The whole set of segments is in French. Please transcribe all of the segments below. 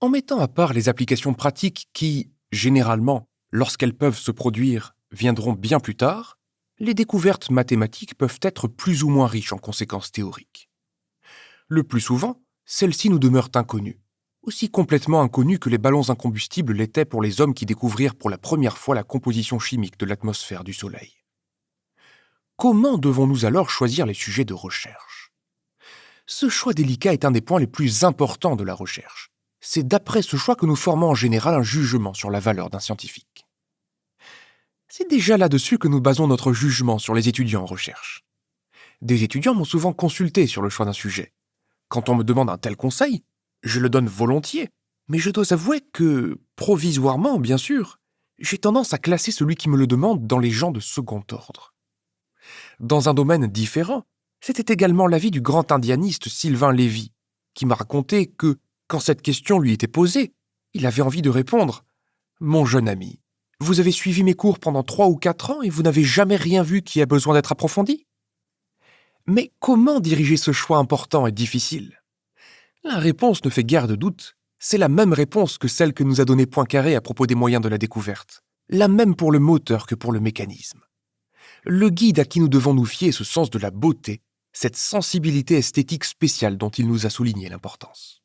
En mettant à part les applications pratiques qui, généralement, lorsqu'elles peuvent se produire, viendront bien plus tard, les découvertes mathématiques peuvent être plus ou moins riches en conséquences théoriques. Le plus souvent, celles-ci nous demeurent inconnues, aussi complètement inconnues que les ballons incombustibles l'étaient pour les hommes qui découvrirent pour la première fois la composition chimique de l'atmosphère du Soleil. Comment devons-nous alors choisir les sujets de recherche ? Ce choix délicat est un des points les plus importants de la recherche. C'est d'après ce choix que nous formons en général un jugement sur la valeur d'un scientifique. C'est déjà là-dessus que nous basons notre jugement sur les étudiants en recherche. Des étudiants m'ont souvent consulté sur le choix d'un sujet. Quand on me demande un tel conseil, je le donne volontiers, mais je dois avouer que, provisoirement bien sûr, j'ai tendance à classer celui qui me le demande dans les gens de second ordre. Dans un domaine différent, c'était également l'avis du grand indianiste Sylvain Lévy, qui m'a raconté que, quand cette question lui était posée, il avait envie de répondre « Mon jeune ami, vous avez suivi mes cours pendant 3 ou 4 ans et vous n'avez jamais rien vu qui a besoin d'être approfondi ?» Mais comment diriger ce choix important et difficile ? La réponse ne fait guère de doute. C'est la même réponse que celle que nous a donnée Poincaré à propos des moyens de la découverte. La même pour le moteur que pour le mécanisme. Le guide à qui nous devons nous fier est ce sens de la beauté, cette sensibilité esthétique spéciale dont il nous a souligné l'importance.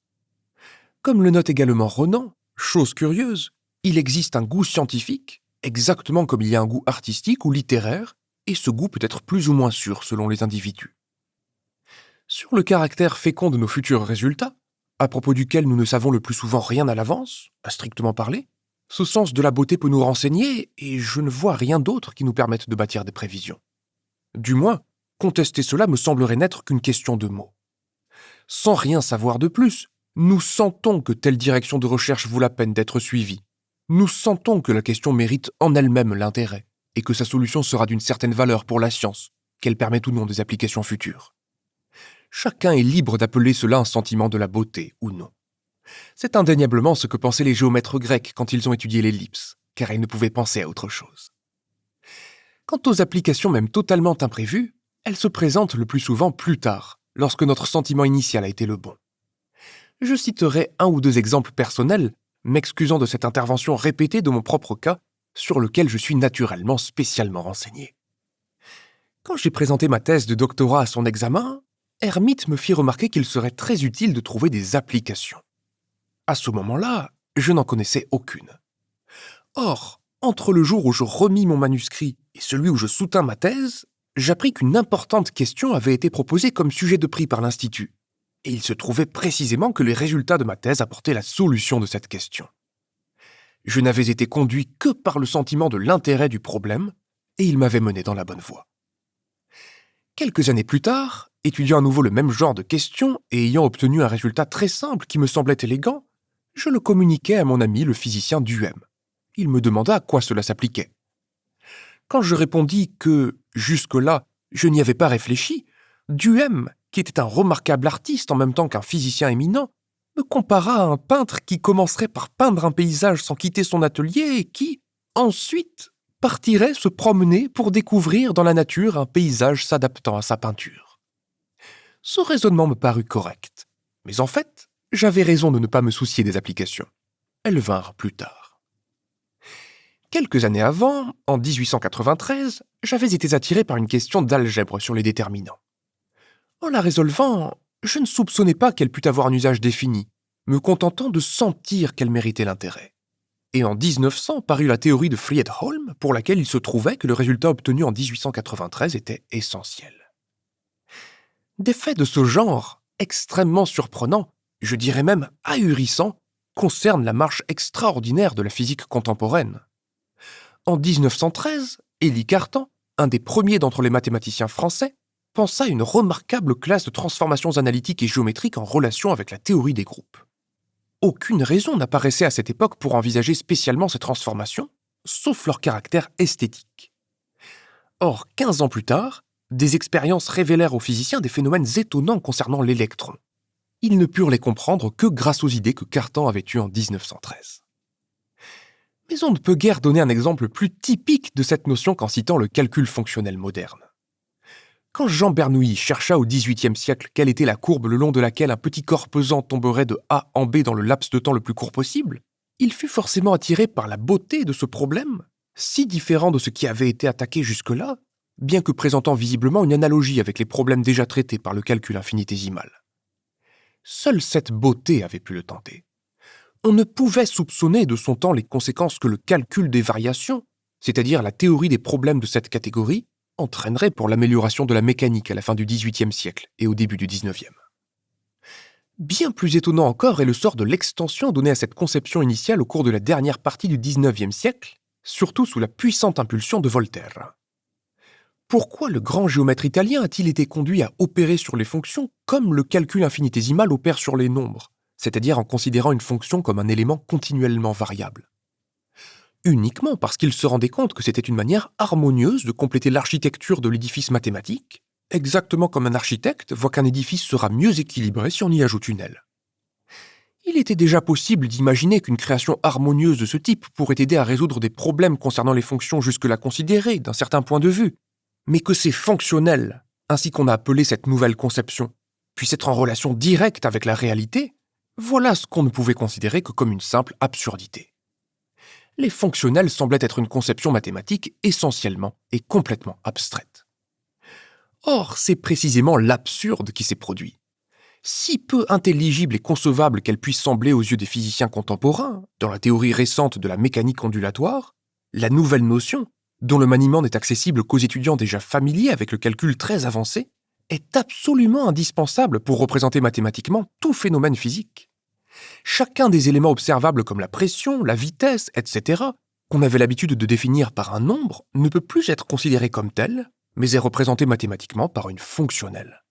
Comme le note également Renan, chose curieuse, il existe un goût scientifique, exactement comme il y a un goût artistique ou littéraire, et ce goût peut être plus ou moins sûr selon les individus. Sur le caractère fécond de nos futurs résultats, à propos duquel nous ne savons le plus souvent rien à l'avance, à strictement parler, ce sens de la beauté peut nous renseigner et je ne vois rien d'autre qui nous permette de bâtir des prévisions. Du moins, contester cela me semblerait n'être qu'une question de mots. Sans rien savoir de plus, nous sentons que telle direction de recherche vaut la peine d'être suivie. Nous sentons que la question mérite en elle-même l'intérêt et que sa solution sera d'une certaine valeur pour la science, qu'elle permette ou non des applications futures. Chacun est libre d'appeler cela un sentiment de la beauté ou non. C'est indéniablement ce que pensaient les géomètres grecs quand ils ont étudié l'ellipse, car ils ne pouvaient penser à autre chose. Quant aux applications même totalement imprévues, elles se présentent le plus souvent plus tard, lorsque notre sentiment initial a été le bon. Je citerai 1 ou 2 exemples personnels, m'excusant de cette intervention répétée de mon propre cas, sur lequel je suis naturellement spécialement renseigné. Quand j'ai présenté ma thèse de doctorat à son examen, Hermite me fit remarquer qu'il serait très utile de trouver des applications. À ce moment-là, je n'en connaissais aucune. Or, entre le jour où je remis mon manuscrit et celui où je soutins ma thèse, j'appris qu'une importante question avait été proposée comme sujet de prix par l'Institut. Et il se trouvait précisément que les résultats de ma thèse apportaient la solution de cette question. Je n'avais été conduit que par le sentiment de l'intérêt du problème, et il m'avait mené dans la bonne voie. Quelques années plus tard, étudiant à nouveau le même genre de questions et ayant obtenu un résultat très simple qui me semblait élégant, je le communiquai à mon ami le physicien Duhem. Il me demanda à quoi cela s'appliquait. Quand je répondis que, jusque-là, je n'y avais pas réfléchi, Duhem, qui était un remarquable artiste en même temps qu'un physicien éminent, me compara à un peintre qui commencerait par peindre un paysage sans quitter son atelier et qui, ensuite, partirait se promener pour découvrir dans la nature un paysage s'adaptant à sa peinture. Ce raisonnement me parut correct, mais en fait, j'avais raison de ne pas me soucier des applications. Elles vinrent plus tard. Quelques années avant, en 1893, j'avais été attiré par une question d'algèbre sur les déterminants. En la résolvant, je ne soupçonnais pas qu'elle pût avoir un usage défini, me contentant de sentir qu'elle méritait l'intérêt. Et en 1900 parut la théorie de Friedholm, pour laquelle il se trouvait que le résultat obtenu en 1893 était essentiel. Des faits de ce genre, extrêmement surprenants, je dirais même ahurissants, concernent la marche extraordinaire de la physique contemporaine. En 1913, Élie Cartan, un des premiers d'entre les mathématiciens français, pensa une remarquable classe de transformations analytiques et géométriques en relation avec la théorie des groupes. Aucune raison n'apparaissait à cette époque pour envisager spécialement ces transformations, sauf leur caractère esthétique. Or, 15 ans plus tard, des expériences révélèrent aux physiciens des phénomènes étonnants concernant l'électron. Ils ne purent les comprendre que grâce aux idées que Cartan avait eues en 1913. Mais on ne peut guère donner un exemple plus typique de cette notion qu'en citant le calcul fonctionnel moderne. Quand Jean Bernoulli chercha au XVIIIe siècle quelle était la courbe le long de laquelle un petit corps pesant tomberait de A en B dans le laps de temps le plus court possible, il fut forcément attiré par la beauté de ce problème, si différent de ce qui avait été attaqué jusque-là, bien que présentant visiblement une analogie avec les problèmes déjà traités par le calcul infinitésimal. Seule cette beauté avait pu le tenter. On ne pouvait soupçonner de son temps les conséquences que le calcul des variations, c'est-à-dire la théorie des problèmes de cette catégorie, entraînerait pour l'amélioration de la mécanique à la fin du XVIIIe siècle et au début du XIXe. Bien plus étonnant encore est le sort de l'extension donnée à cette conception initiale au cours de la dernière partie du XIXe siècle, surtout sous la puissante impulsion de Voltaire. Pourquoi le grand géomètre italien a-t-il été conduit à opérer sur les fonctions comme le calcul infinitésimal opère sur les nombres, c'est-à-dire en considérant une fonction comme un élément continuellement variable? Uniquement parce qu'il se rendait compte que c'était une manière harmonieuse de compléter l'architecture de l'édifice mathématique, exactement comme un architecte voit qu'un édifice sera mieux équilibré si on y ajoute une aile. Il était déjà possible d'imaginer qu'une création harmonieuse de ce type pourrait aider à résoudre des problèmes concernant les fonctions jusque-là considérées d'un certain point de vue, mais que ces fonctionnels, ainsi qu'on a appelé cette nouvelle conception, puissent être en relation directe avec la réalité, voilà ce qu'on ne pouvait considérer que comme une simple absurdité. Les fonctionnels semblaient être une conception mathématique essentiellement et complètement abstraite. Or, c'est précisément l'absurde qui s'est produit. Si peu intelligible et concevable qu'elle puisse sembler aux yeux des physiciens contemporains, dans la théorie récente de la mécanique ondulatoire, la nouvelle notion, dont le maniement n'est accessible qu'aux étudiants déjà familiers avec le calcul très avancé, est absolument indispensable pour représenter mathématiquement tout phénomène physique. Chacun des éléments observables comme la pression, la vitesse, etc., qu'on avait l'habitude de définir par un nombre, ne peut plus être considéré comme tel, mais est représenté mathématiquement par une fonctionnelle.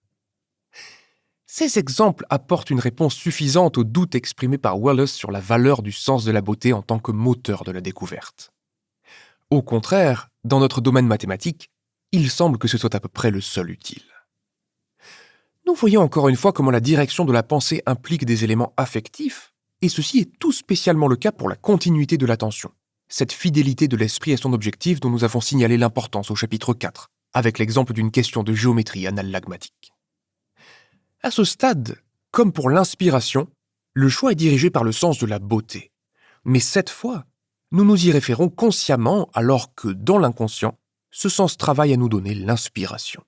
Ces exemples apportent une réponse suffisante au doute exprimé par Wallace sur la valeur du sens de la beauté en tant que moteur de la découverte. Au contraire, dans notre domaine mathématique, il semble que ce soit à peu près le seul utile. Nous voyons encore une fois comment la direction de la pensée implique des éléments affectifs, et ceci est tout spécialement le cas pour la continuité de l'attention, cette fidélité de l'esprit à son objectif dont nous avons signalé l'importance au chapitre 4, avec l'exemple d'une question de géométrie analagmatique. À ce stade, comme pour l'inspiration, le choix est dirigé par le sens de la beauté, mais cette fois, nous nous y référons consciemment alors que, dans l'inconscient, ce sens travaille à nous donner l'inspiration.